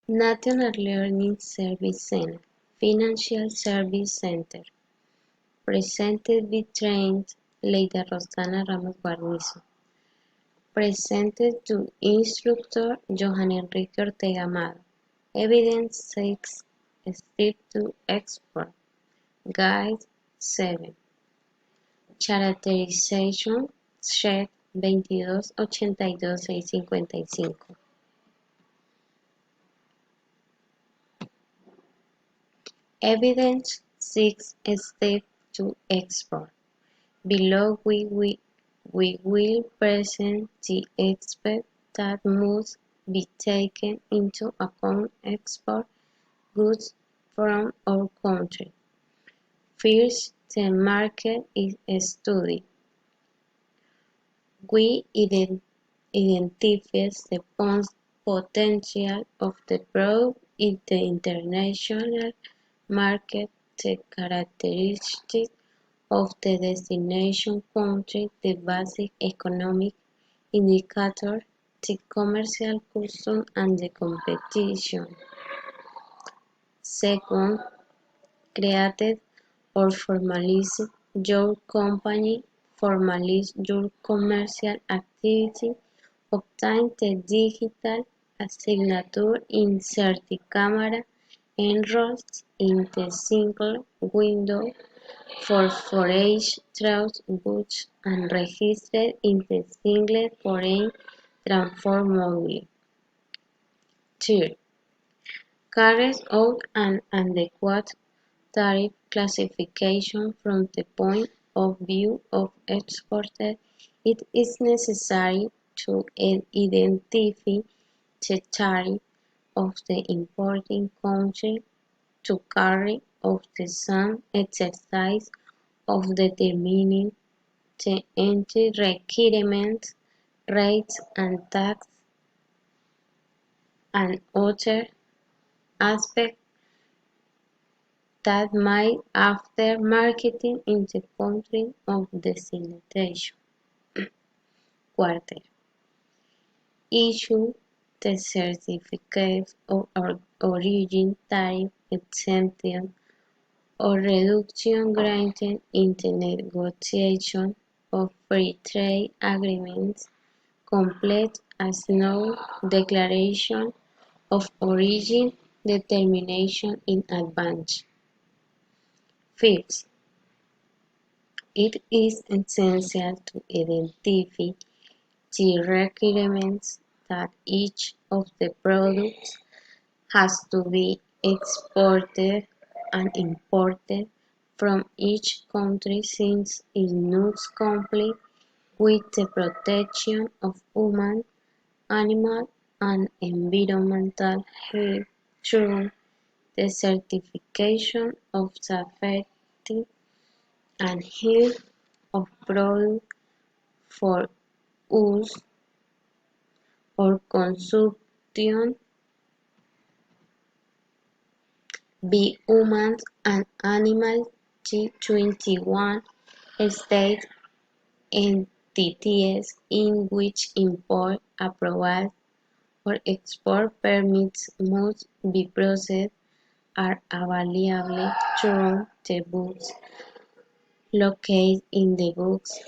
National Learning Service Center, Financial Service Center, presented by trained Leida Rosana Ramos Guarnizo, presented to instructor Johan Enrique Ortega Amado, Evidence 6, Step to Export, Guide 7, Characterization Sheet 2282-655. Evidence 6 Step to Export. Below we will present the aspects that must be taken into account export goods from our country. First, the market is studied. We identify the potential of the product in the international market, the characteristics of the destination country, the basic economic indicator, the commercial custom, and the competition. Second, create or formalize your company, formalize your commercial activity, obtain the digital signature, insert the camera, enroll in the single window for each trust goods and register in the single foreign transport module. Third, carries out an adequate tariff classification from the point of view of exporter. It is necessary to identify the tariff of the importing country to carry out the same exercise of determining the entry requirements, rates and tax and other aspects that might affect marketing in the country of destination. Quarter, issue the certificate of origin, tariff exemption or reduction granted in the negotiation of free trade agreements. Complete a snow declaration of origin determination in advance. Fifth, it is essential to identify the requirements that each of the products has to be exported and imported from each country since it must comply with the protection of human, animal, and environmental health through the certification of safety and health of products for use or consumption by humans and animals. G21 state entities in which import approval or export permits must be processed are available through the books located in the books,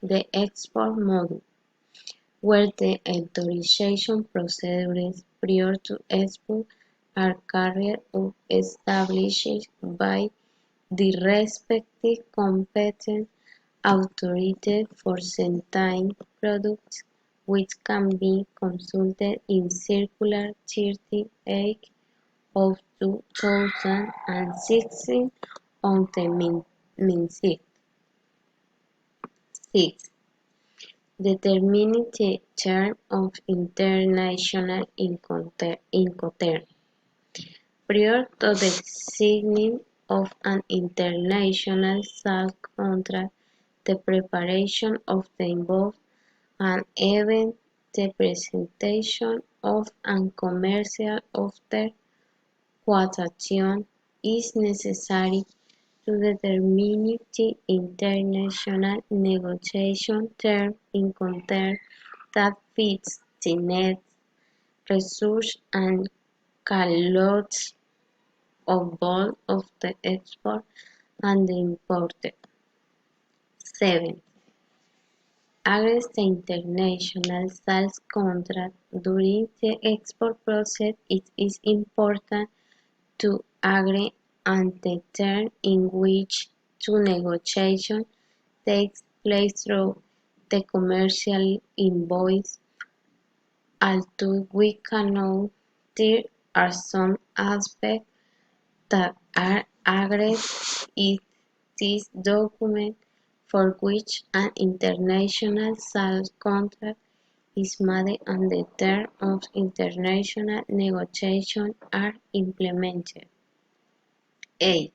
the export module, where the authorization procedures prior to export are carried out established by the respective competent authority for certain products, which can be consulted in Circular 38 of 2016 on the MINSIC. 6. Determining the term of international Incoterm. Prior to the signing of an international sales contract, the preparation of the invoice, and even the presentation of a commercial offer quotation is necessary to determine the international negotiation term Incoterm that fits the net resource and lots of both of the export and the imported. 7. Against the international sales contract during the export process, it is important to agree on the terms in which the negotiation takes place through the commercial invoice. Although we cannot, there are some aspects that are agreed in this document for which an international sales contract is made and the terms of international negotiation are implemented. 8.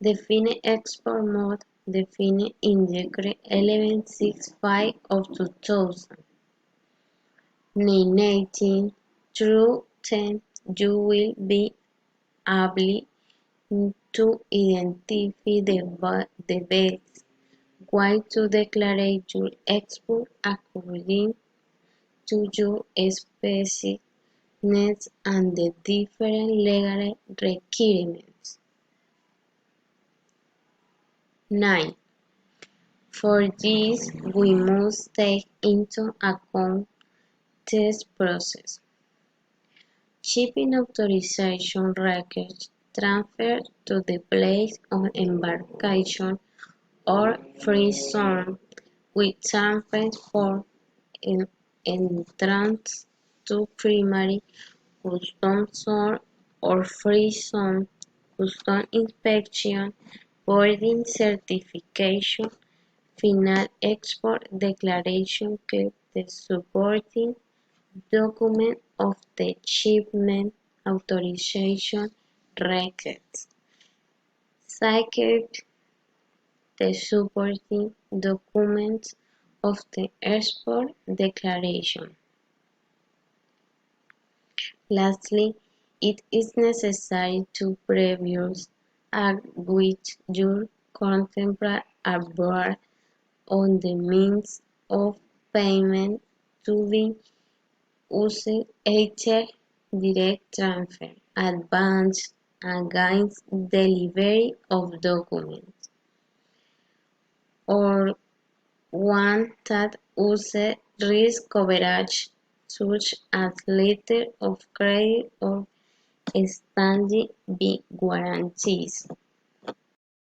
Define export mode defined in Decree 1165 of 2000. 19. Through them you will be able to identify the best way to declare your export according to your specific needs and the different legal requirements. 9. For this, we must take into account this process. Shipping authorization records transferred to the place of embarkation or free zone with samples for entrance to primary customs zone or free zone, custom inspection, boarding certification, final export declaration keep the supporting document of the shipment authorization records. Second, the supporting documents of the export declaration. Lastly, it is necessary to previous act with your contemporary abroad on the means of payment to be used either direct transfer, advance, against delivery of documents, or one that uses risk coverage such as letter of credit or standing B guarantees.